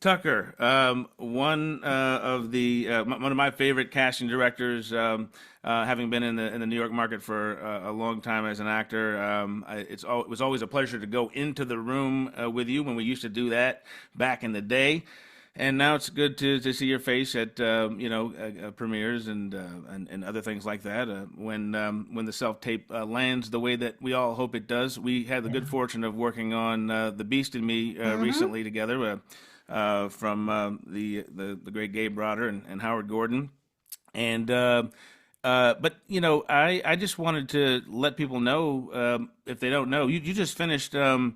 Tucker, one of the one of my favorite casting directors, having been in the New York market for a long time as an actor. It was always a pleasure to go into the room with you when we used to do that back in the day. And now it's good to see your face at premieres and other things like that. When the self tape lands the way that we all hope it does, we had the good Yeah. fortune of working on The Beast and Me Hmm. recently together. From the great Gabe Broder and Howard Gordon. And but I just wanted to let people know, if they don't know, you just finished the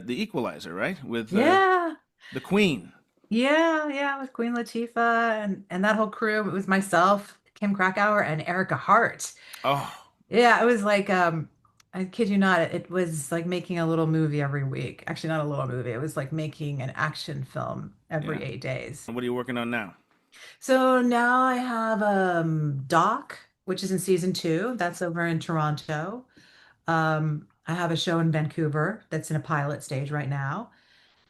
Equalizer, right? With Yeah. the Queen. Yeah, with Queen Latifah and that whole crew. It was myself, Kim Krakauer, and Erica Hart. Oh, Yeah, it was like I kid you not, it was like making a little movie every week. Actually, not a little movie. It was like making an action film yeah. every 8 days. And what are you working on now? So now I have Doc, which is in season 2. That's over in Toronto. I have a show in Vancouver that's in a pilot stage right now.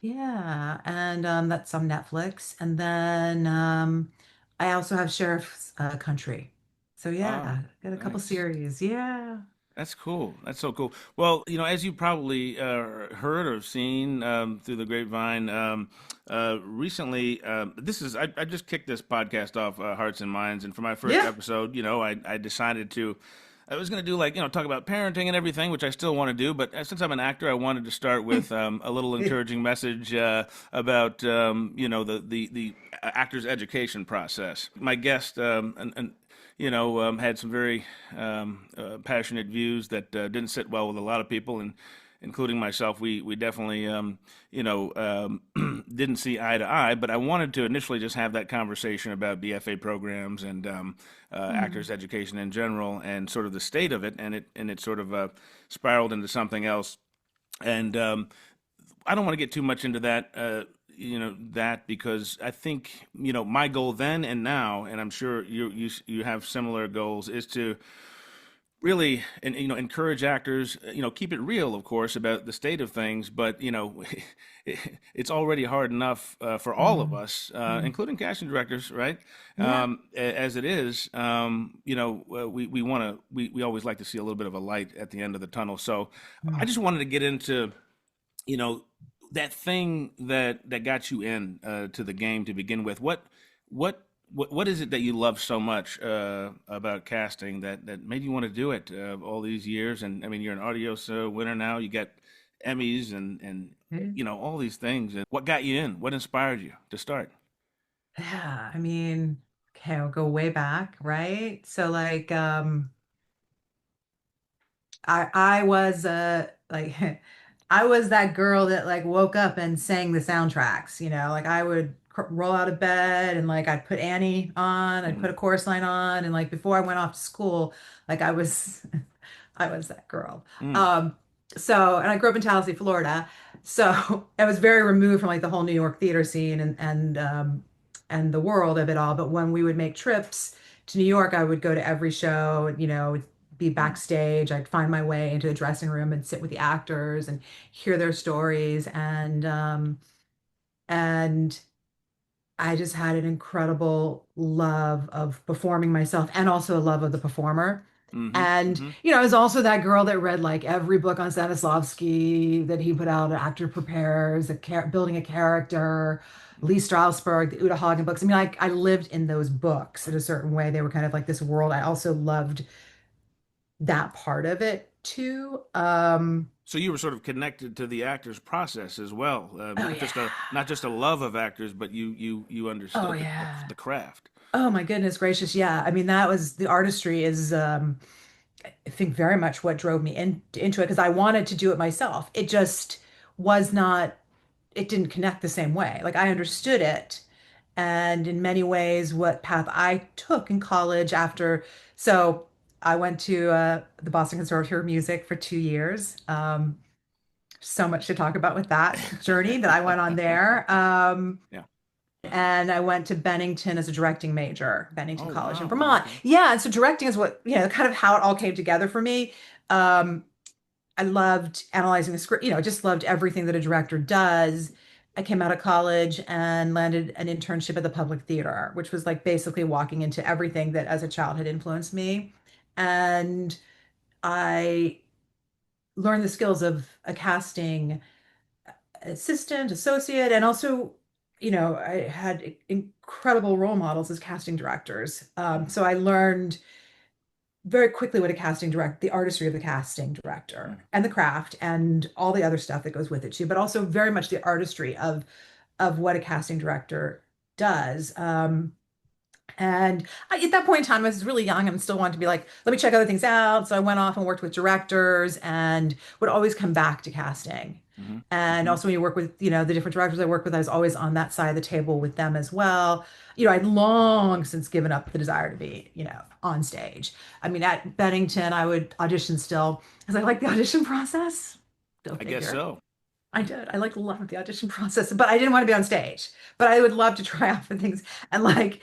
Yeah, and that's on Netflix. And then I also have Sheriff's Country. So Oh, yeah, got a couple nice. series. Yeah. That's cool. That's so cool. Well, as you probably heard or seen through the grapevine, recently, I just kicked this podcast off, Hearts and Minds, and for my first Yeah. episode, I decided to. I was going to do, like, talk about parenting and everything, which I still want to do, but since I'm an actor, I wanted to start with a little encouraging message about the actor's education process. My guest, had some very passionate views that didn't sit well with a lot of people, and including myself. We definitely didn't see eye to eye. But I wanted to initially just have that conversation about BFA programs and Hmm. actors' education in general, and sort of the state of it. And it sort of spiraled into something else. And I don't want to get too much into that because I think my goal then and now, and I'm sure you have similar goals, is to really and encourage actors, keep it real, of course, about the state of things. But it's already hard enough for all of Hmm. us, Hmm. including casting directors, right? Yeah. As it is. We want to we always like to see a little bit of a light at the end of the tunnel. So I Mm. just wanted to get into you know that thing that got you in to the game to begin with. What is it that you love so much about casting that made you want to do it all these years? And I mean, you're an Audios winner now. You got Emmys and all these things. And what got you in? What inspired you to start? Yeah, I mean, okay, I'll go way back, right? So like I was like I was that girl that like woke up and sang the soundtracks, like I would roll out of bed and like I'd put Annie on, I'd put a Mm, chorus line on, and like before I went off to school, like I was I was that girl. mm, Um so and I grew up in Tallahassee, Florida. So I was very removed from like the whole New York theater scene and the world of it all. But when we would make trips to New York, I would go to every show, be mm. backstage. I'd find my way into the dressing room and sit with the actors and hear their stories. And I just had an incredible love of performing myself and also a love of the performer. Mm-hmm. And, Mm-hmm. I was also that girl that read like every book on Stanislavski that he put out, An Actor Prepares, Building a Character, Lee Strasberg, the Uta Hagen books. I mean, I lived in those books in a certain way. They were kind of like this world. I also loved that part of it too. So you were sort of connected to the actor's process as well, Oh yeah. not just a love of actors, but you Oh understood yeah. the craft. Oh my goodness gracious. Yeah. I mean, that was the artistry is I think very much what drove me into it because I wanted to do it myself. It just was not, it didn't connect the same way. Like I understood it. And in many ways, what path I took in college so I went to the Boston Conservatory of Music for 2 years. So much to talk about with that journey that I went on there. Yeah. And I went to Bennington as a directing major, Bennington Oh College in wow. Vermont. Okay. Yeah, and so directing is what, kind of how it all came together for me. Um, I loved analyzing the script, just loved everything that a director does. I came out of college and landed an internship at the Public Theater, which was like basically walking into everything that as a child had influenced me. And I learned the skills of a casting assistant, associate, and also, I had incredible role models as casting directors. So I learned very quickly what a the artistry of the casting director and the craft and all the other stuff that goes with it too, but also very much the artistry of what a casting director does. And at that point in time, I was really young and still wanted to be like, let me check other things out. So I went off and worked with directors and would always come back to casting. Mm-hmm. And Mm-hmm. also when you work with, the different directors I work with, I was always on that side of the table with them as well. I'd long since given up the desire to be, on stage. I mean, at Bennington, I would audition still because I like the audition process. Go I guess figure. so. I did. I like loved the audition process, but I didn't want to be on stage. But I would love to try out for things. And like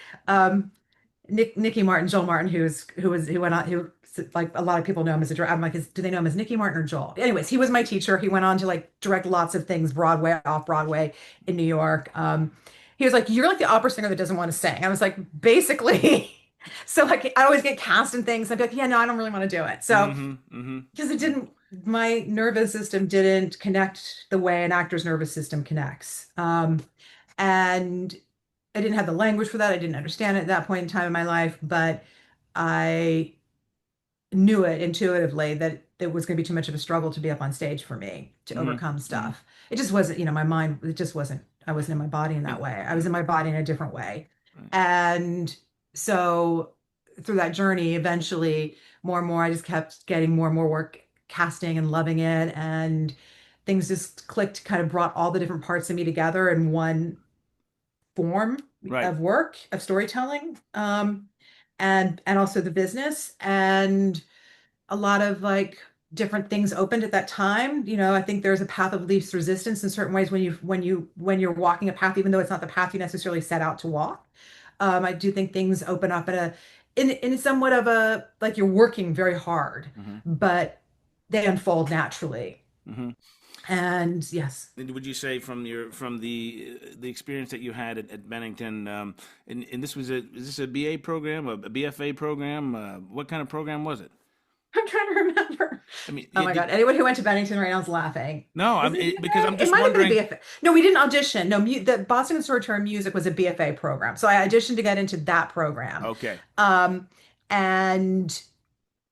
Nicky Martin, Joel Martin, who went on who like a lot of people know him as a director. I'm like, do they know him as Nicky Martin or Joel? Anyways, he was my teacher. He went on to like direct lots of things, Broadway, off Broadway in New York. He was like, you're like the opera singer that doesn't want to sing. I was like, basically. So like I always get cast in things. I'd be like, yeah, no, I don't really want to do it. So Mm-hmm. Mm-hmm. because my nervous system didn't connect the way an actor's nervous system connects. And I didn't have the language for that. I didn't understand it at that point in time in my life, but I knew it intuitively that it was going to be too much of a struggle to be up on stage for me to Mm-hmm. overcome Mm-hmm. stuff. It just wasn't, my mind, it just wasn't, I wasn't in my body in that Right. way. I was Right. in my body in a different way. Right. And so through that journey, eventually more and more, I just kept getting more and more work casting and loving it. And things just clicked, kind of brought all the different parts of me together in one form Right. of work, of storytelling, and also the business. And a lot of like different things opened at that time. I think there's a path of least resistance in certain ways when you're walking a path, even though it's not the path you necessarily set out to walk. I do think things open up in somewhat of a like you're working very hard, Mm-hmm. but they unfold naturally. Mm-hmm. And yes. And would you say from the experience that you had at Bennington, and this was is this a BA program, a BFA program? What kind of program was it? I'm trying to remember. I mean, Oh my God. Anyone who went to Bennington right now is laughing. no, Was it because I'm BFA? It just might have been a wondering. BFA. No, we didn't audition. No, the Boston Conservatory of Music was a BFA program. So I auditioned to get into that program. Okay. Um, and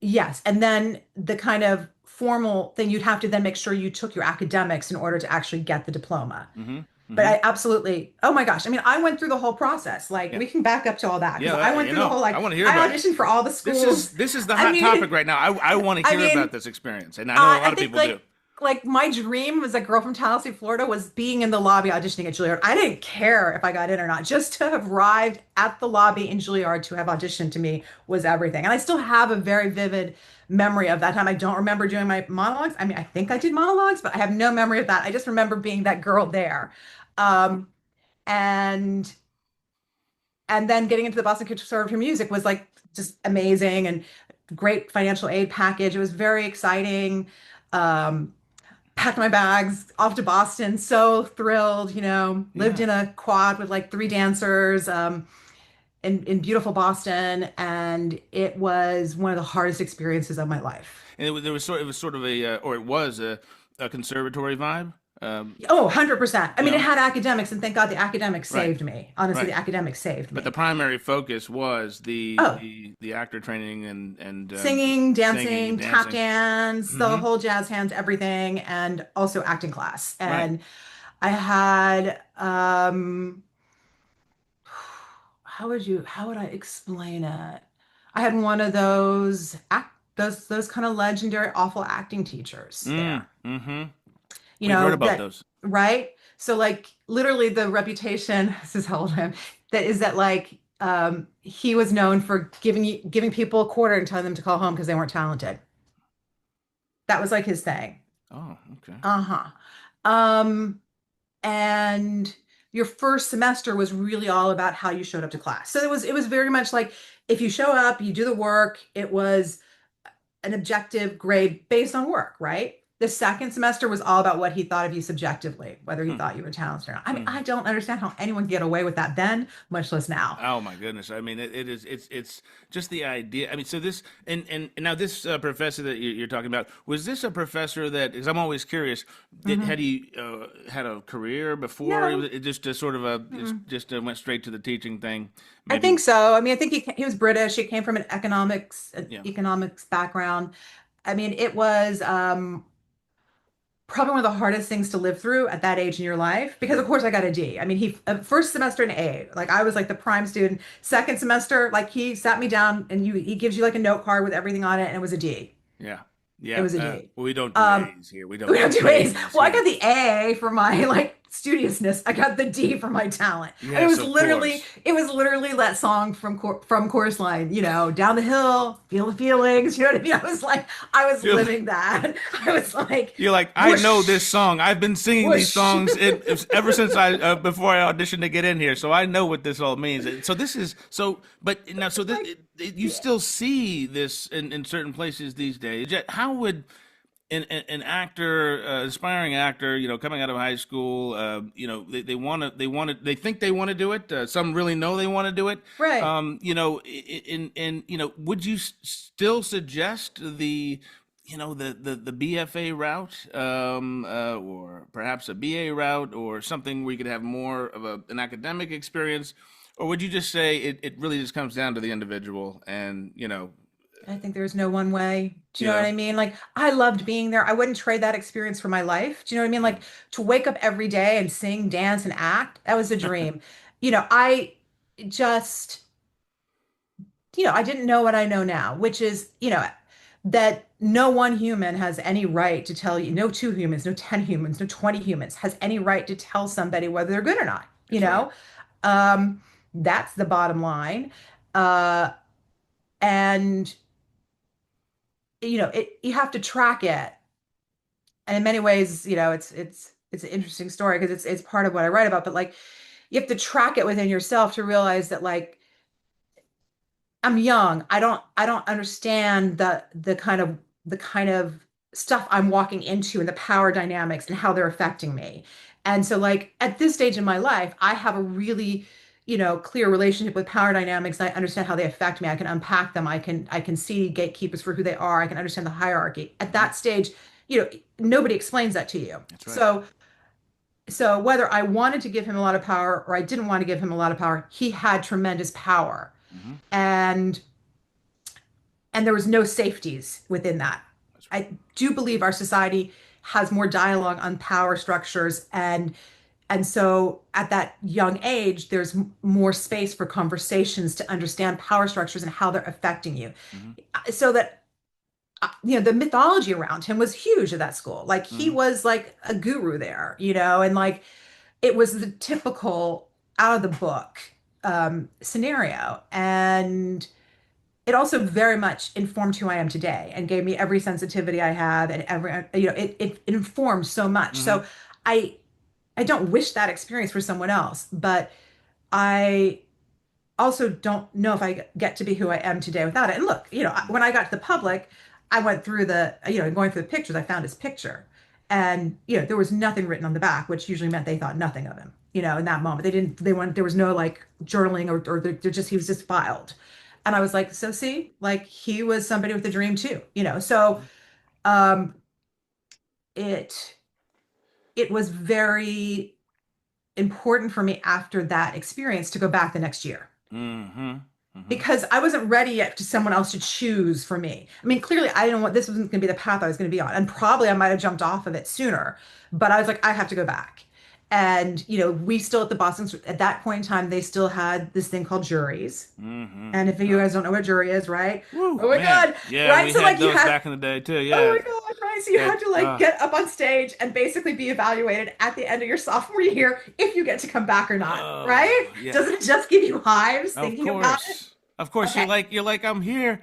yes, and then the kind of formal thing, you'd have to then make sure you took your academics in order to actually get the diploma. Mm-hmm. But Mm-hmm. I absolutely, oh my gosh. I mean, I went through the whole process. Like Yeah. we can back up to all that because Yeah. I went through the whole, I like, want to hear I about it. auditioned for all the schools. This is the I hot topic mean, right now. I want to I hear about mean, this experience, and I know a lot I of think people do. like my dream as a girl from Tallahassee, Florida, was being in the lobby auditioning at Juilliard. I didn't care if I got in or not. Just to have arrived at the lobby in Juilliard to have auditioned to me was everything. And I still have a very vivid memory of that time. I don't remember doing my monologues. I mean, I think I did monologues, but I have no memory of that. I just remember being that girl there. Um, and then getting into the Boston Conservatory of Music was like just amazing and great financial aid package. It was very exciting. Um, Packed my bags off to Boston, so thrilled, lived Yeah. in a quad with like three dancers, in beautiful Boston. And it was one of the hardest experiences of my life. And there was it was sort of or it was a conservatory vibe. Oh, 100%. I You mean, it know. had academics, and thank God the academics Right. saved me. Honestly, Right. the academics saved But the me. primary focus was Oh, the actor training and singing, singing and dancing, tap dancing. dance, the Hmm. whole jazz hands, everything, and also acting class. Right. And I had, how would I explain it? I had one of those kind of legendary awful acting teachers Mm. there. Hmm. You We've heard know about that, those. right? So like literally the reputation, this is how old I am, that is that like he was known for giving people a quarter and telling them to call home because they weren't talented. That was like his thing. Oh, okay. Uh-huh. Um, and your first semester was really all about how you showed up to class. So it was very much like if you show up, you do the work, it was an objective grade based on work, right? The second semester was all about what he thought of you subjectively, whether he Hmm. thought you were talented or not. I mean, Hmm. I don't understand how anyone can get away with that then, much less now. Oh my goodness! I mean, it is. It's just the idea. I mean, so this and now this professor that you're talking about, was this a professor that? Because I'm always curious. Had Hmm. he had a career before? No. It just sort of a Mm-mm. just went straight to the teaching thing. I think Maybe. so. I mean, I think he was British. He came from an Yeah. economics background. I mean, it was probably one of the hardest things to live through at that age in your life because of Sure. course I got a D. I mean, he first semester an A. Like I was like the prime student. Second semester, like he sat me down and he gives you like a note card with everything on it and it was a D. Yeah. It Yeah. was a D. We don't do Um, A's here. We don't we do don't do A's. A's Well, I got here. the A for my like studiousness. I got the D for my talent. And Yes, of course. it was literally that song from Chorus Line, down the hill, feel the feelings. You know what I mean? I was You're, living that. I was like, you're like, I know this whoosh, song. I've been singing these whoosh. songs ever since I before I auditioned to get in here, so I know what this all means. So this is so, but now, so this, Like, you yeah. still see this in certain places these days. Yet, how would an actor, aspiring actor, coming out of high school, they want to, they think they want to do it. Some really know they want to do it. Right. Would you still suggest the BFA route, or perhaps a BA route, or something where you could have more of an academic experience, or would you just say it really just comes down to the individual and I think there's no one way. Do you know what yeah, I mean? Like, I loved being there. I wouldn't trade that experience for my life. Do you know what I mean? yeah. Like, to wake up every day and sing, dance, and act, that was a dream. I just, I didn't know what I know now, which is, that no one human has any right to tell you, no two humans, no 10 humans, no 20 humans has any right to tell somebody whether they're good or not, you That's right. know? Um, that's the bottom line. Uh, and you have to track it. And in many ways, it's an interesting story because it's part of what I write about, but like you have to track it within yourself to realize that like I'm young. I don't understand the kind of stuff I'm walking into and the power dynamics and how they're affecting me. And so like at this stage in my life, I have a really, clear relationship with power dynamics. I understand how they affect me. I can unpack them. I can see gatekeepers for who they are. I can understand the hierarchy. At Hmm. that stage, nobody explains that to you. That's right. So whether I wanted to give him a lot of power or I didn't want to give him a lot of power, he had tremendous power. Hmm. And there was no safeties within that. That's right. I do believe our society has more dialogue on power structures and so at that young age there's more space for conversations to understand power structures and how they're affecting you. Hmm. So that the mythology around him was huge at that school. Like he Hmm. was like a guru there, and like it was the typical out of the book scenario. And it also very much informed who I am today and gave me every sensitivity I have and every it informed so much. Hmm. So I I don't wish that experience for someone else, but I also don't know if I get to be who I am today without it. And look, when I got to the public, I went through going through the pictures, I found his picture. And, there was nothing written on the back, which usually meant they thought nothing of him, in that moment. There was no like journaling or he was just filed. And I was like, so see, like he was somebody with a dream too, so, um, it, it was very important for me after that experience to go back the next year Hmm. Hmm. because I wasn't ready yet to someone else to choose for me. I mean, clearly I didn't want this wasn't going to be the path I was going to be on, and probably I might have jumped off of it sooner. But I was like, I have to go back. And we still at the Boston at that point in time they still had this thing called juries. Hmm. And if you Oh. guys don't know what a jury is, right? Woo, Oh my man. God, Yeah, right? we So had like you those had back in the day too. Oh Yeah. my God, right. So you It, had to like get up on stage and basically be evaluated at the end of your sophomore year if you get to come back or not, right? oh, yeah. Doesn't it just give you hives Of thinking about it? course. Of course, Okay. you're like, I'm here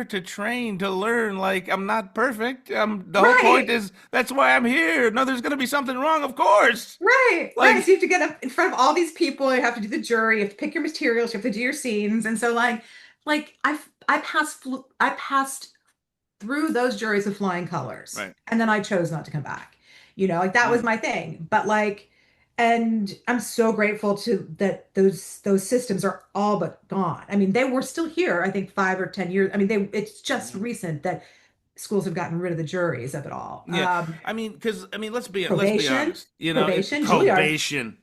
to train, to learn. Like, I'm not perfect. The whole point Right. is, that's why I'm here. No, there's going to be something wrong, of course. Right. Right. Like, So you have to get up in front of all these people. You have to do the jury. You have to pick your materials. You have to do your scenes. And so I passed through those juries with flying colors. Right. And then I chose not to come back. Like that was Mm. my thing. But like, and I'm so grateful to that those systems are all but gone. I mean, they were still here, I think 5 or 10 years. I mean, it's just Mhm. recent that schools have gotten rid of the juries of it all. Yeah, I mean, because I mean, let's be Probation, honest. probation, Juilliard. Probation,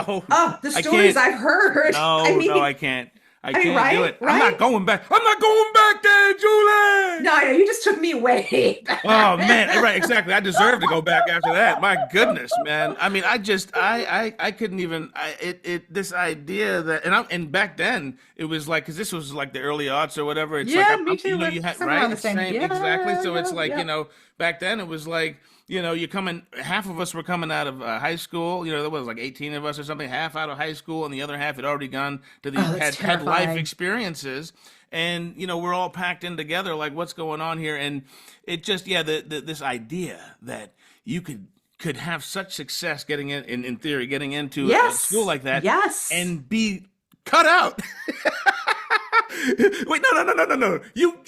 oh, Oh, the I stories can't. I've heard. I No, no, mean, I can't. I I mean, can't do right, it. I'm not right. going back. I'm not going back there, Julie. No, I know you just took me way Oh man, back. right, exactly. I deserve to go back after that. My goodness, man. I mean, I couldn't even. This idea that, and back then it was like, because this was like the early aughts or whatever. It's like, Yeah, me you too. know, We're you had, somewhere around right, the same. same, exactly. Yeah, So it's yeah, like, yeah. back then it was like, you coming. Half of us were coming out of high school. There was like 18 of us or something. Half out of high school, and the other half had already gone to these Oh, that's had life terrifying. experiences, and we're all packed in together. Like, what's going on here? And it just, yeah, this idea that you could have such success getting in theory, getting into a school Yes, like that, yes. and be cut out. Wait, no, no, no, no, no, no.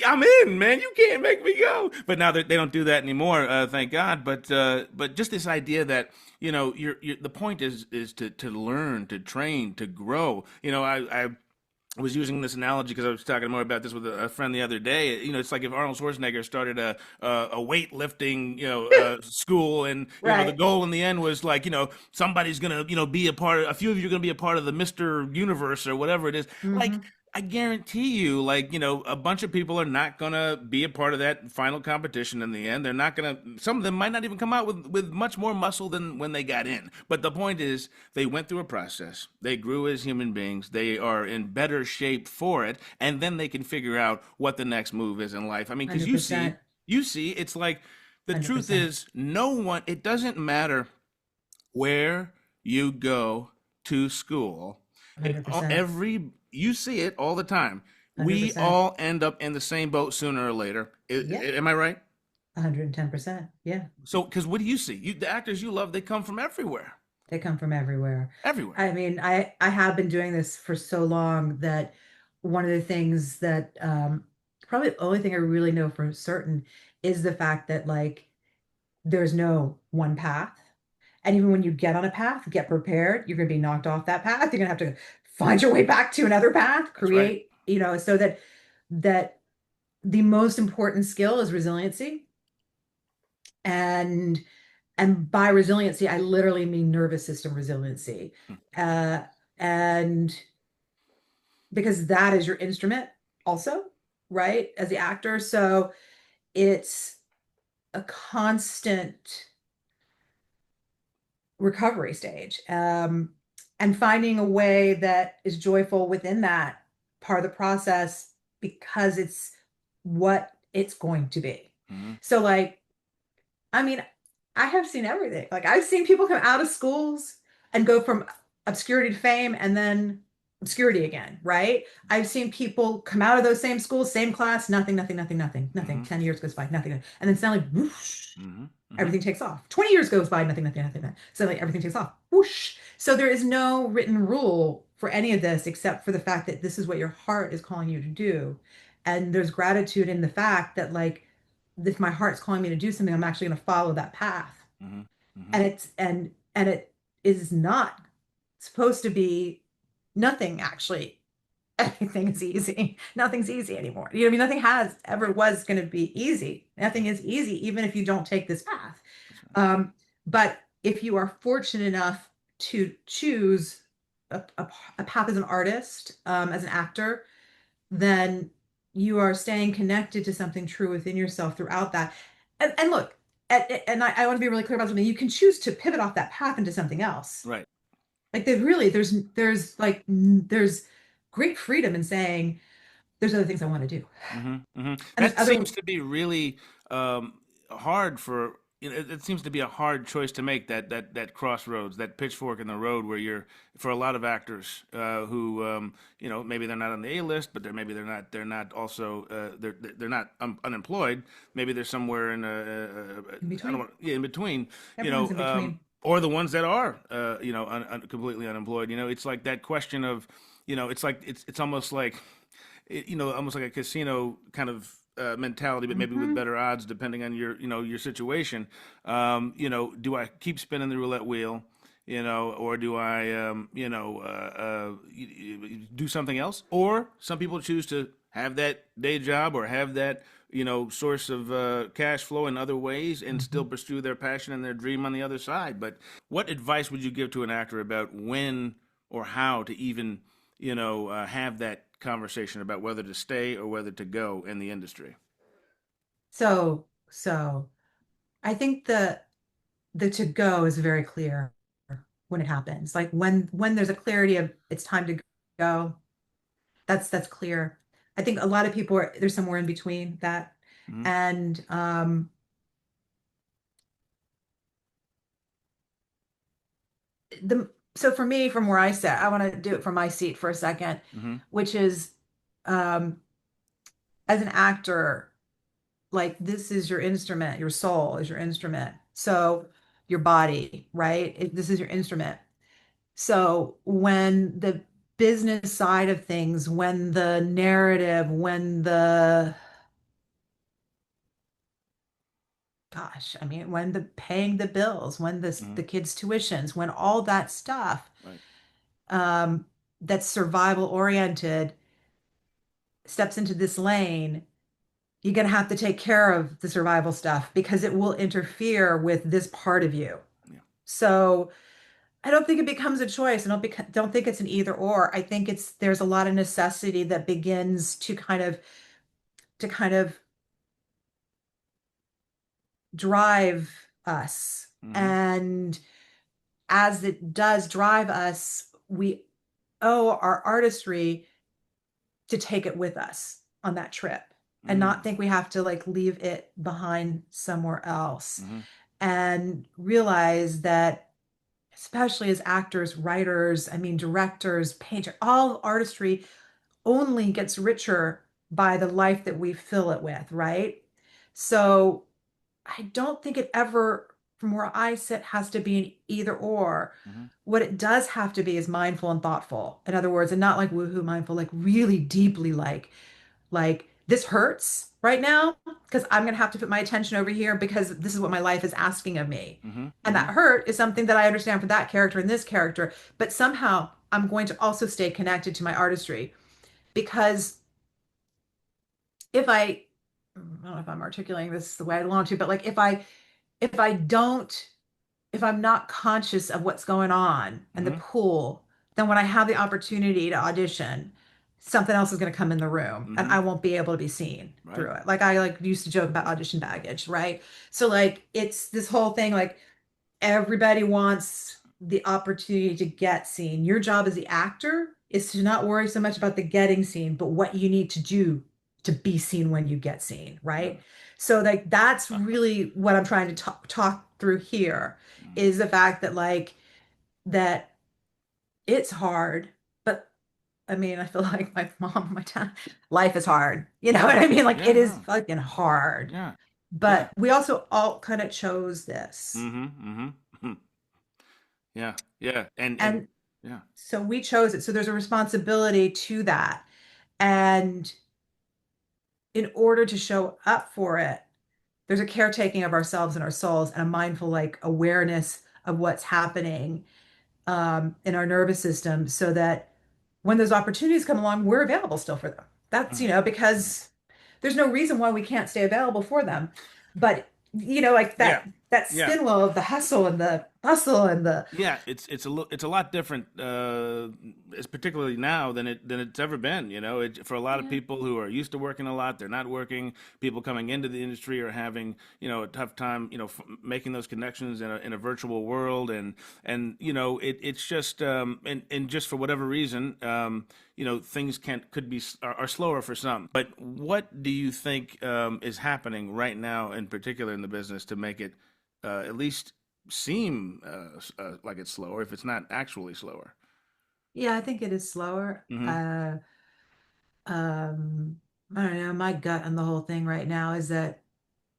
I'm in, man. You can't make me go. But now they don't do that anymore, thank God. But just this idea that the point is to learn, to train, to grow. I was using this analogy because I was talking more about this with a friend the other day. It's like if Arnold Schwarzenegger started a weightlifting school, and the Right. goal in the end was like somebody's gonna be a part. A few of you are gonna be a part of the Mister Universe or whatever it is. Like, Hmm. I guarantee you, like, a bunch of people are not gonna be a part of that final competition in the end. They're not gonna. Some of them might not even come out with much more muscle than when they got in. But the point is, they went through a process. They grew as human beings. They are in better shape for it, and then they can figure out what the next move is in life. I mean, because 100%. it's like the truth 100%. is, no one. It doesn't matter where you go to school. It 100%. every you see it all the time. We 100%. all end up in the same boat sooner or later. Yeah. Am I right? 110%. Yeah. So, because what do you see? The actors you love, they come from everywhere, They come from everywhere. everywhere. I mean, I have been doing this for so long that one of the things that probably the only thing I really know for certain is the fact that like there's no one path. And even when you get on a path, get prepared. You're going to be knocked off that path. You're going to have to find your way back to another path, That's right. create, so that the most important skill is resiliency. And and by resiliency, I literally mean nervous system resiliency. Hmm. Uh, and because that is your instrument also, right? As the actor. So it's a constant recovery stage, and finding a way that is joyful within that part of the process because it's what it's going to be. Hmm. So like, I mean, I have seen everything. Like I've seen people come out of schools and go from obscurity to fame and then obscurity again, right? I've seen people come out of those same schools, same class, nothing, nothing, nothing, nothing, nothing. Hmm. 10 years goes by, nothing. And then suddenly, whoosh, Hmm. Hmm. everything takes off. 20 years goes by, nothing, nothing, nothing, nothing. So like everything takes off. Whoosh. So there is no written rule for any of this except for the fact that this is what your heart is calling you to do. And there's gratitude in the fact that like if my heart's calling me to do something, I'm actually going to follow that path. Hmm. Hmm. And it is not supposed to be nothing actually. Anything is easy. Nothing's easy anymore. You know what I mean? Nothing has ever was going to be easy. Nothing is easy, even if you don't take this path. That's right. Um, but if you are fortunate enough to choose a path as an artist, as an actor, then you are staying connected to something true within yourself throughout that. And look, I want to be really clear about something. You can choose to pivot off that path into something else. Right. Like there's great freedom in saying there's other things I want to do. Hmm. Hmm. And there's That other seems to be really hard for. It seems to be a hard choice to make, that crossroads, that pitchfork in the road, where you're, for a lot of actors who maybe they're not on the A list, but maybe they're not also they're not unemployed. Maybe they're somewhere in in I don't between. want, yeah, in between, Everyone's in between. or the ones that are completely unemployed. It's like that question of, it's like it's almost like almost like a casino kind of mentality, but maybe with Hmm. better odds, depending on your, your situation. Do I keep spinning the roulette wheel, or do I, do something else? Or some people choose to have that day job or have that, source of cash flow in other ways and still Hmm. pursue their passion and their dream on the other side. But what advice would you give to an actor about when or how to even, have that conversation about whether to stay or whether to go in the industry? So I think the to go is very clear when it happens. Like when there's a clarity of it's time to go, that's clear. I think a lot of people are there's somewhere in between that. Mm-hmm. And the so for me, from where I sit, I want to do it from my seat for a second, Mm-hmm. which is um as an actor, like this is your instrument, your soul is your instrument. So your body, right? This is your instrument. So when the business side of things, when the narrative, when the gosh, I mean, when the paying the bills, when Mm-hmm. the kids' tuitions, when all that stuff Right. um, that's survival oriented steps into this lane, you're going to have to take care of the survival stuff because it will interfere with this part of you. Yeah. So I don't think it becomes a choice. I don't think it's an either or. I think it's there's a lot of necessity that begins to kind of drive us. Mm-hmm. And as it does drive us, we owe our artistry to take it with us on that trip and not think we have to like leave it behind somewhere else Mm-hmm. and realize that especially as actors, writers, I mean directors, painter, all artistry only gets richer by the life that we fill it with, right? So I don't think it ever, from where I sit, has to be an either or. Mm-hmm. What it does have to be is mindful and thoughtful. In other words, and not like woohoo mindful, like really deeply like this hurts right now because I'm gonna have to put my attention over here because this is what my life is asking of me. Mm-hmm. And Mm-hmm. that hurt is something that I understand for that character and this character, but somehow I'm going to also stay connected to my artistry because I don't know if I'm articulating this the way I want to, but like if I don't, if I'm not conscious of what's going on in the Mm-hmm. pool, then when I have the opportunity to audition, something else is going to come in the room and Mm-hmm. I won't be able to be seen Right. through it. Like I like used to joke about audition baggage, right? So like it's this whole thing like everybody wants the opportunity to get seen. Your job as the actor is to not worry so much about the getting seen, but what you need to do to be seen when you get seen, Yeah. right? So like that's really what I'm trying to talk through here Mm-hmm. is the fact that like that it's hard, but I mean, I feel like my mom, my dad, life is hard. You know what I mean? Like Yeah. it is No. fucking hard. Yeah. Yeah. But we also all kind of chose this. Mm-hmm. Mm-hmm. Yeah. Yeah. And And yeah. so we chose it. So there's a responsibility to that. And in order to show up for it, there's a caretaking of ourselves and our souls and a mindful like awareness of what's happening in our nervous system so that when those opportunities come along, we're available still for them. That's, Right. Right. because there's no reason why we can't stay available for them. But, like Yeah. that Yeah. spin wheel of the hustle and the bustle and the, Yeah, it's a lot different, it's particularly now than it's ever been. For a lot of yeah. people who are used to working a lot, they're not working. People coming into the industry are having a tough time, making those connections in a virtual world, and it's just and just for whatever reason, things could be are slower for some. But what do you think is happening right now, in particular in the business, to make it at least seem like it's slower if it's not actually slower. Yeah, I think it is slower. Hmm. Um, I don't know. My gut on the whole thing right now is that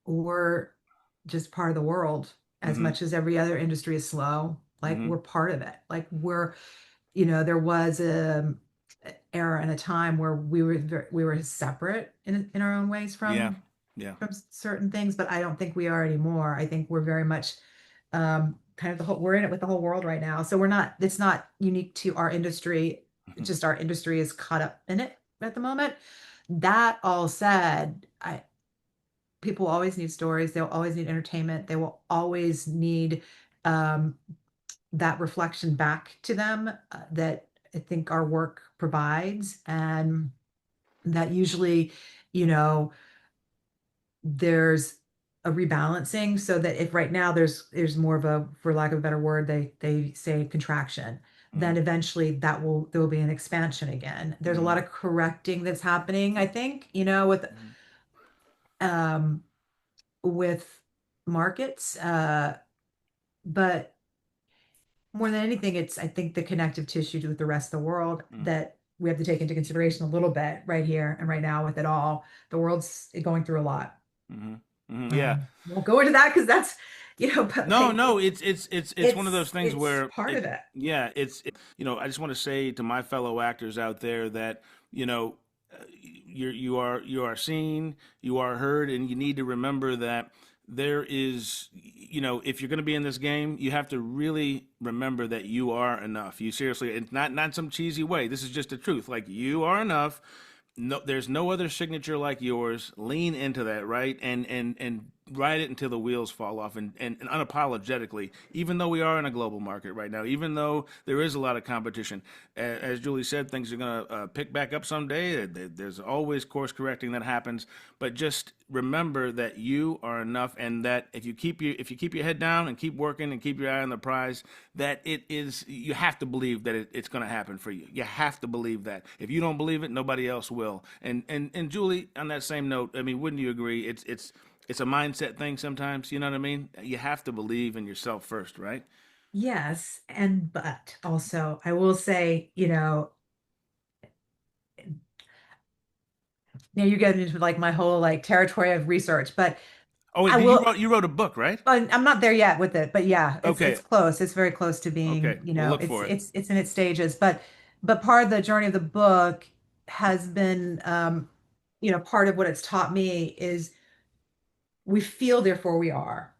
we're just part of the world as Hmm. much as every other industry is slow. Like Hmm. we're part of it. Like there was era and a time where we were separate in our own ways Yeah. Yeah. from certain things, but I don't think we are anymore. I think we're very much kind of the whole, we're in it with the whole world right now. So we're not, it's not unique to our industry. It's just our industry is caught up in it at the moment. That all said, people always need stories. They'll always need entertainment. They will always need um, that reflection back to them that I think our work provides. And that usually, you know, there's a rebalancing so that if right now there's more of a, for lack of a better word, they say contraction, Mm-hmm. then eventually there will be an expansion again. There's a Mm-hmm. lot of correcting that's happening, I think, um with markets. But more than anything, it's I think the connective tissue with the rest of the world that we have to take into consideration a little bit right here and right now with it all. The world's going through a lot. Mm-hmm. Mm-hmm. Yeah. Won't go into that because that's, but No, like no, it's one of those things it's where part of it. yeah, I just want to say to my fellow actors out there that, you know, you are seen, you are heard, and you need to remember that there is, if you're going to be in this game, you have to really remember that you are enough. You seriously, it's not some cheesy way. This is just the truth. Like you are enough. No, there's no other signature like yours. Lean into that, right? And ride it until the wheels fall off, and unapologetically, even though we are in a global market right now, even though there is a lot of competition, as Julie said, things are going to pick back up someday. There's always course correcting that happens, but just remember that you are enough, and that if you keep your head down and keep working and keep your eye on the prize, that you have to believe that it's going to happen for you. You have to believe that. If you don't believe it, nobody else will. And Julie, on that same note, I mean, wouldn't you agree? It's a mindset thing sometimes. You know what I mean? You have to believe in yourself first, right? Yes, and but also I will say, you get into like my whole like territory of research, but Oh, I you will. wrote a book, right? I'm not there yet with it, but yeah, it's Okay, close. It's very close to being, okay. We'll look it's for it. it's in its stages. But part of the journey of the book has been, part of what it's taught me is we feel, therefore we are.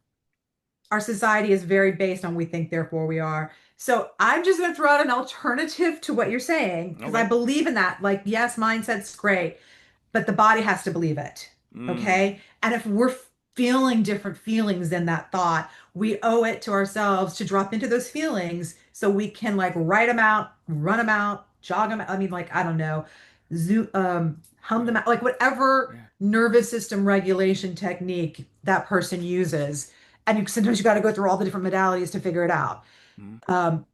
Our society is very based on we think, therefore we are. So I'm just going to throw out an alternative to what you're saying because I Okay. believe in that. Like, yes, mindset's great, but the body has to believe it. Mm, Okay. And if we're feeling different feelings than that thought, we owe it to ourselves to drop into those feelings so we can like write them out, run them out, jog them. I mean, like, I don't know, hum them yeah. out, like whatever Yeah. nervous system regulation technique that person uses. And sometimes you got to go through all the different modalities to figure it out. Mm, Um,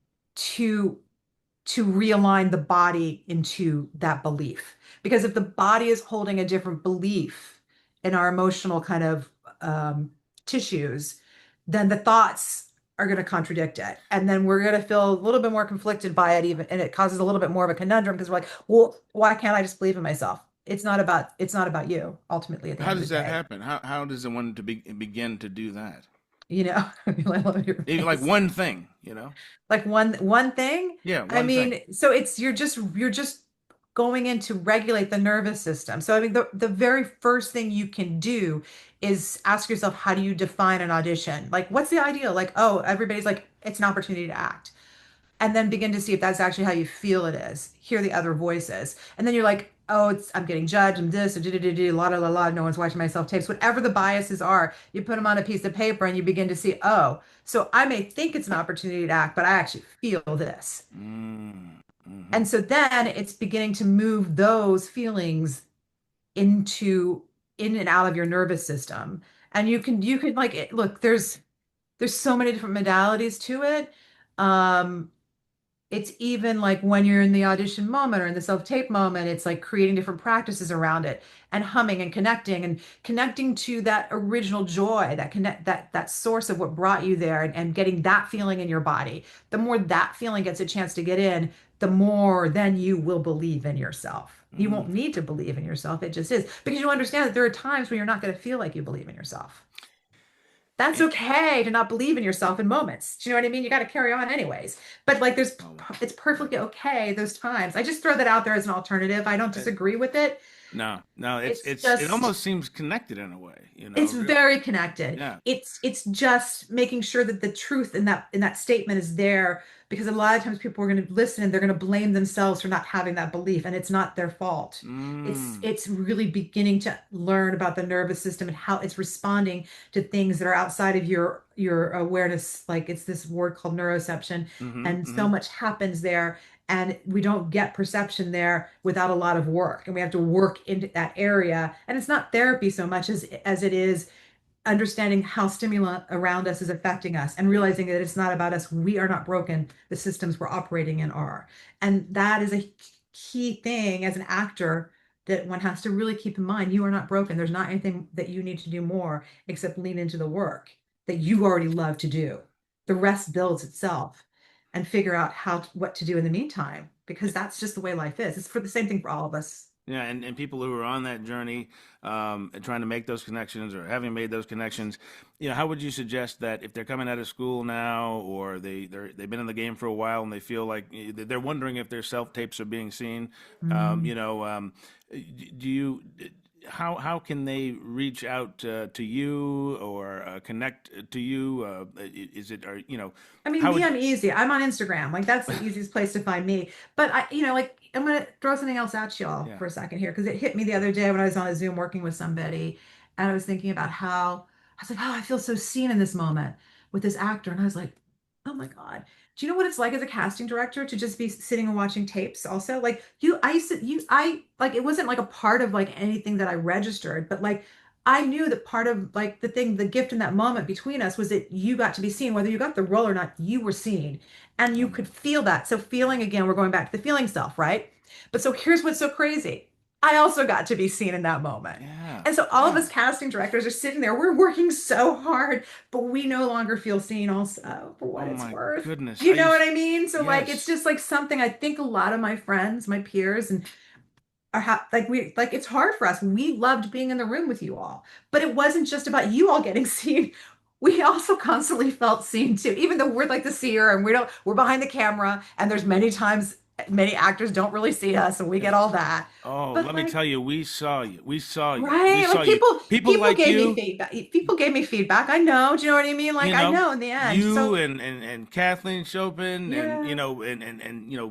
to realign the body into that belief. Because if the body is holding a different belief in our emotional kind of um, tissues, then the thoughts are going to contradict it. And then we're going to feel a little bit more conflicted by it, even, and it causes a little bit more of a conundrum because we're like, well, why can't I just believe in myself? It's not about you ultimately at the how end of the does that day. happen? How does one begin to do that? I love your Maybe like face. one thing. Like one thing. Yeah, I one thing. mean, so it's you're just going in to regulate the nervous system. So I mean, the very first thing you can do is ask yourself, how do you define an audition? Like, what's the ideal? Like, oh, everybody's like, it's an opportunity to act, and then begin to see if that's actually how you feel it is. Hear the other voices. And then you're like, oh, I'm getting judged. I'm this, or la la la la. No one's watching my self tapes. Whatever the biases are, you put them on a piece of paper and you begin to see, oh, so I may think it's an opportunity to act, but I actually feel this. Mm, mm-hmm. And so then it's beginning to move those feelings into in and out of your nervous system. And you can like look, there's so many different modalities to it. Um, it's even like when you're in the audition moment or in the self-tape moment, it's like creating different practices around it and humming and connecting to that original joy, that source of what brought you there, and getting that feeling in your body. The more that feeling gets a chance to get in, the more then you will believe in yourself. You Mm. won't need to believe in yourself. It just is because you understand that there are times when you're not going to feel like you believe in yourself. That's okay to not believe in yourself in moments. Do you know what I mean? You got to carry on anyways. But like Oh, it's yeah. perfectly okay those times. I just throw that out there as an alternative. I don't Uh, disagree with it. no, no, It's it just almost seems connected in a way, it's really. very connected. Yeah. It's just making sure that the truth in that statement is there because a lot of times people are going to listen and they're going to blame themselves for not having that belief and it's not their fault. Mm, It's really beginning to learn about the nervous system and how it's responding to things that are outside of your awareness. Like it's this word called neuroception, mm-hmm, and so mm-hmm. much happens there. And we don't get perception there without a lot of work. And we have to work into that area. And it's not therapy so much as it is understanding how stimuli around us is affecting us and realizing that it's not about us. We are not broken. The systems we're operating in are. And that is a key thing as an actor that one has to really keep in mind. You are not broken. There's not anything that you need to do more except lean into the work that you already love to do. The rest builds itself and figure out what to do in the meantime because that's just the way life is. It's for the same thing for all of us. Yeah, and people who are on that journey, and trying to make those connections or having made those connections, how would you suggest that if they're coming out of school now or they've been in the game for a while and they feel like they're wondering if their self tapes are being seen, Mm. do you how can they reach out to you or connect to you? Is it or I mean, how me, would I'm easy. I'm on Instagram. Like that's the easiest place to find me. But like I'm gonna throw something else at y'all yeah. for a second here because it hit me the other day when I was on a Zoom working with somebody, and I was thinking about how I was like, oh, I feel so seen in this moment with this actor, and I was like, oh my God. Do you know what it's like as a casting director to just be sitting and watching tapes also? Like I used to, I like it wasn't like a part of like anything that I registered, but like I knew that part of like the gift in that moment between us was that you got to be seen, whether you got the role or not, you were seen and you could feel that. So feeling again, we're going back to the feeling self, right? But so here's what's so crazy. I also got to be seen in that moment. Yeah. And so all of Yeah. us casting directors are sitting there, we're working so hard, but we no longer feel seen also for what Oh it's my worth. goodness. You know what I mean? So like it's Yes. just like something I think a lot of my friends, my peers, and like it's hard for us. We loved being in the room with you all, but it wasn't just about you all getting seen. We also constantly felt seen too, even though we're like the seer and we're behind the camera, and there's many times many actors don't really see us, and we get all that. Oh, But let me like, tell you, we saw you. We saw you. We right, saw like you. People people like gave me you, feedback. People gave me feedback. I know. Do you know what I mean? Like you I know, know in the end. you So and Kathleen Chopin and yeah,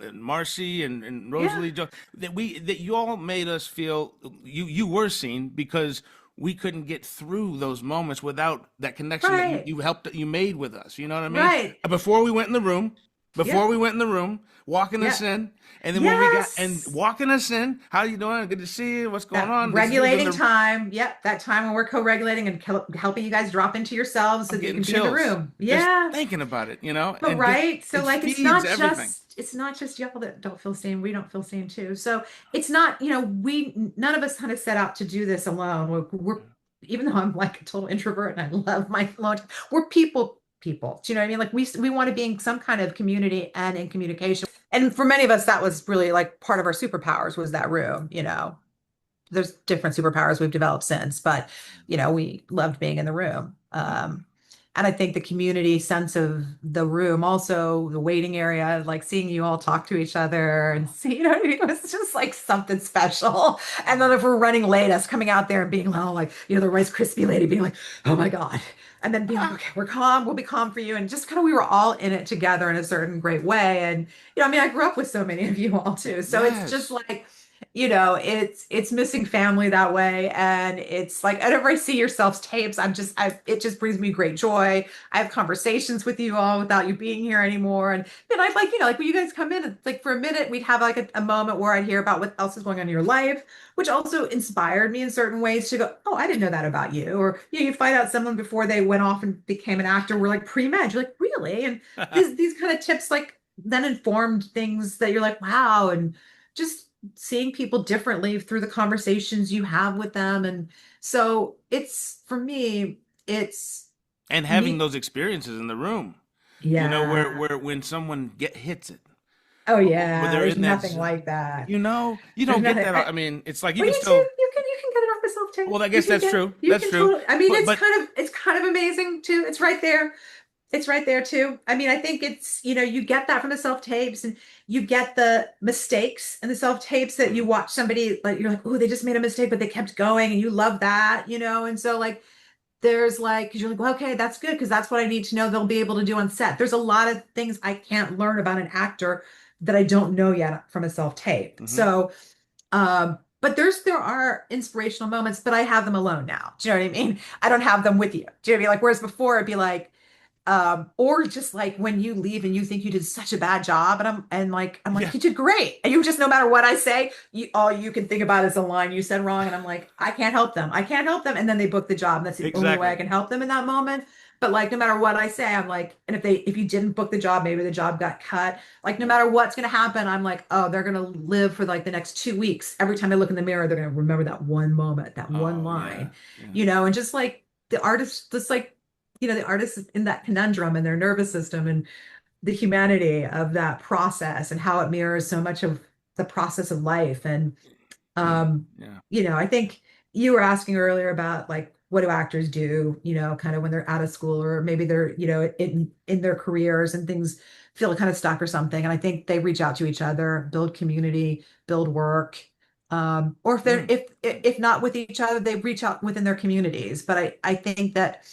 and Marcy and yeah, Rosalie that you all made us feel you were seen because we couldn't get through those moments without that connection that right, you made with us. You know what I mean? right. Before we went in the room, before Yep, we went in the room, walking us yep. in, and then when we got and Yes. walking us in, how you doing? Good to see you. What's going That on? This is who's in regulating the. time. Yep, that time when we're co-regulating and helping you guys drop into yourselves so I'm that you getting can be in the chills room. just Yeah. thinking about it, But and right, so it like feeds everything. it's not just y'all that don't feel seen. We don't feel seen too. So it's not, we none of us kind of set out to do this alone. We're even though I'm like a total introvert and I love my alone time, we're people. Do you know what I mean? Like we want to be in some kind of community and in communication. And for many of us, that was really like part of our superpowers was that room. There's different superpowers we've developed since, but we loved being in the room. And I think the community sense of the room, also the waiting area, like seeing you all talk to each other and see, what I mean? It was just like something special. And then Oh, if we're running late, us coming out there and being, oh, like, the Rice Krispie lady being like, oh my God. And then being like, okay, we're calm, we'll be calm for you. And just kind of, we were all in it together in a certain great way. And, I mean, I grew up with so many of you all too. So it's just yes. like, it's missing family that way. And it's like whenever I see yourselves tapes, it just brings me great joy. I have conversations with you all without you being here anymore. And then I'd like, like when you guys come in, like for a minute, we'd have like a moment where I'd hear about what else is going on in your life, which also inspired me in certain ways to go, oh, I didn't know that about you. Or, you find out someone before they went off and became an actor were like pre-med. You're like, really? And these kind of tips like then informed things that you're like, wow. And just seeing people differently through the conversations you have with them. And so it's for me, it's And having me. those experiences in the room, Yeah. where when someone hits it, Oh where yeah. they're There's in that nothing zone, like that. you There's don't get nothing. that. I mean, it's like you Well, can you too. still. You can get it off the self tape. Well, I guess that's true. You That's can true. totally. I mean, But kind of amazing too? It's right there. It's right there too. I mean, I think it's, you get that from the self-tapes, and you get the mistakes and the self-tapes that you Mm. watch somebody, like, you're like, oh, they just made a mistake, but they kept going, and you love that, and so like there's like, because you're like, well, okay, that's good, because that's what I need to know they'll be able to do on set. There's a lot of things I can't learn about an actor that I don't know yet from a self-tape. Hmm. So, but there are inspirational moments, but I have them alone now. Do you know what I mean? I don't have them with you. Do you know what I mean? Like, whereas before it'd be like, or just like when you leave and you think you did such a bad job, and I'm like, Yeah, you did great. And you just, no matter what I say, all you can think about is a line you said wrong. And I'm like, I can't help them. I can't help them. And then they book the job. And that's the only way I exactly. can help them in that moment. But like, no matter what I say, I'm like, and if you didn't book the job, maybe the job got cut. Like, no Yeah. matter what's going to happen, I'm like, oh, they're going to live for like the next 2 weeks. Every time they look in the mirror, they're going to remember that one moment, that one Oh, yeah. line, Yeah. and just like the artist, just like, the artists in that conundrum and their nervous system, and the humanity of that process, and how it mirrors so much of the process of life. And Yeah. I think you were asking earlier about like, what do actors do, kind of when they're out of school, or maybe they're, in their careers, and things feel kind of stuck or something. And I think they reach out to each other, build community, build work. Or if they're Mm. if not with each other, they reach out within their communities. But I think that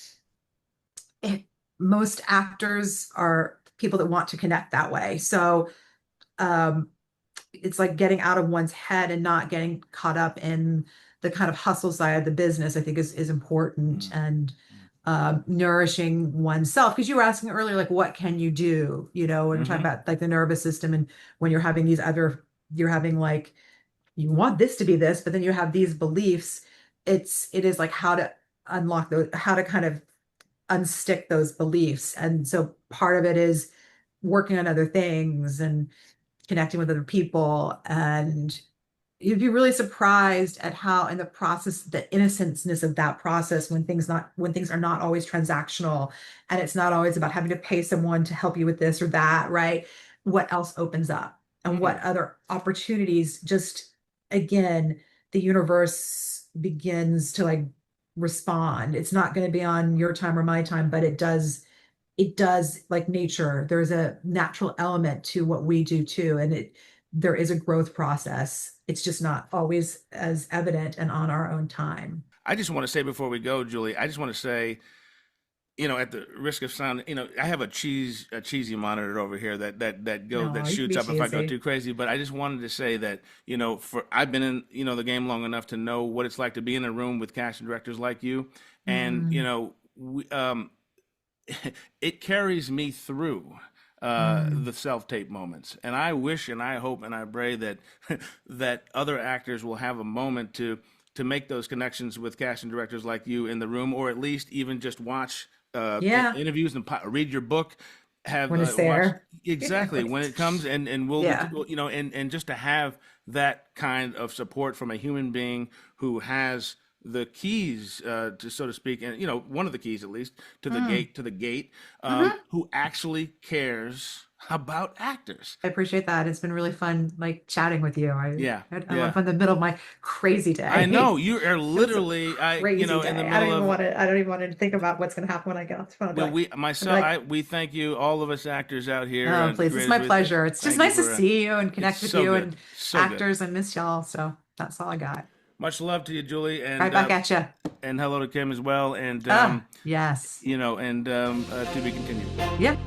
it, most actors are people that want to connect that way. So um, it's like getting out of one's head and not getting caught up in the kind of hustle side of the business, I think is important. Mm. And nourishing oneself. Because you were asking earlier, like, what can you do? When you're talking Mm-hmm. about like the nervous system, and when you're having like, you want this to be this, but then you have these beliefs. It is like how to unlock those, how to kind of unstick those beliefs. And so part of it is working on other things and connecting with other people. And you'd be really surprised at how, in the process, the innocentness of that process, when things are not always transactional, and it's not always about having to pay someone to help you with this or that, right? What else opens up, and what Mm. other opportunities, just, again, the universe begins to like respond. It's not going to be on your time or my time, but it does, like nature. There's a natural element to what we do too. And there is a growth process. It's just not always as evident and on our own time. I just want to say before we go, Julie, I just want to say, at the risk of sound, I have a cheesy monitor over here that No, you can shoots be up if I go too cheesy. crazy. But I just wanted to say that, for I've been in, the game long enough to know what it's like to be in a room with casting directors like you, and Mm, it carries me through mm. the self-tape moments. And I wish and I hope and I pray that that other actors will have a moment to make those connections with casting directors like you in the room, or at least even just watch Yeah, interviews and read your book. Have when it's watch there. exactly when it comes, and we'll get to, Yeah. and just to have that kind of support from a human being who has the keys, to so to speak, and one of the keys at least Mm. to the gate, Hmm. who actually cares about actors. I appreciate that. It's been really fun, like chatting with you. Yeah, I yeah. love in the middle of my crazy I know day. you are It was a literally, crazy in the day. middle of. I don't even want to think about what's going to happen when I get off the phone. Well, I'll be like, we thank you, all of us actors out here oh, and please. It's my creators. pleasure. It's just Thank you nice to for. see you and It's connect with so you, good, and so good. actors. I miss y'all. So that's all I got. Much love to you, Julie, Right back at you. and hello to Kim as well, and Ah, yes. to be continued. Yep.